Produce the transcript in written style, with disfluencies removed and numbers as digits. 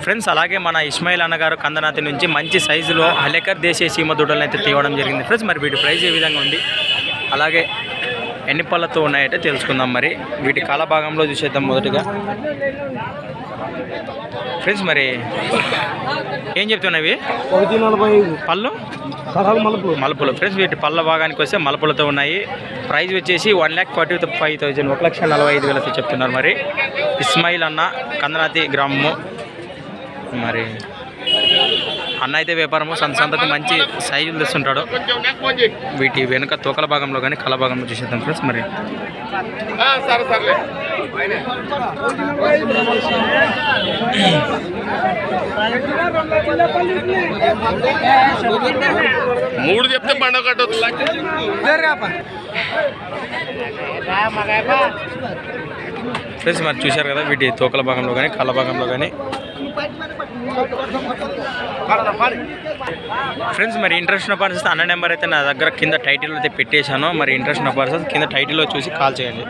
Friends అలాగే మన ఇస్మాయిల్ అన్నగారు కందనాతి నుంచి మంచి సైజులో హలేకర్ దేశీయ సీమ దూడలను అయితే తీయడం జరిగింది ఫ్రెండ్స్. మరి వీటి ప్రైస్ ఏ విధంగా ఉంది, అలాగే ఎన్ని పళ్ళతో ఉన్నాయంటే తెలుసుకుందాం. మరి వీటి కాల భాగంలో చూసేద్దాం మొదటిగా ఫ్రెండ్స్. మరి ఏం చెప్తున్నవి పళ్ళు మలుపులు ఫ్రెండ్స్. వీటి పళ్ళ భాగానికి వస్తే మలుపులతో ఉన్నాయి. ప్రైస్ వచ్చేసి 1,45,000 1,45,000 చెప్తున్నారు. మరి ఇస్మాయిల్ అన్న కందనాతి గ్రామము. మరి అన్న అయితే వ్యాపారము సంతకు మంచి సైజులు తెస్తుంటాడు. వీటి వెనుక తోకల భాగంలో కానీ కళ్ళ భాగంలో చూసేద్దాం ఫ్రెండ్స్. మరి మూడు చెప్తే పండుగ కట్టొచ్చు. ఫ్రెండ్స్ మరి చూశారు కదా వీటి తోకల భాగంలో కానీ కళ్ళ భాగంలో కానీ ఫ్రెండ్స్. మరి ఇంట్రెస్ట్ ఉన్న పర్సన్స్ అన్న నెంబర్ అయితే నా దగ్గర కింద టైటిల్ అయితే పెట్టేశాను. మరి ఇంట్రెస్ట్ ఉన్న పర్సన్స్ కింద టైటిల్లో చూసి కాల్ చేయండి.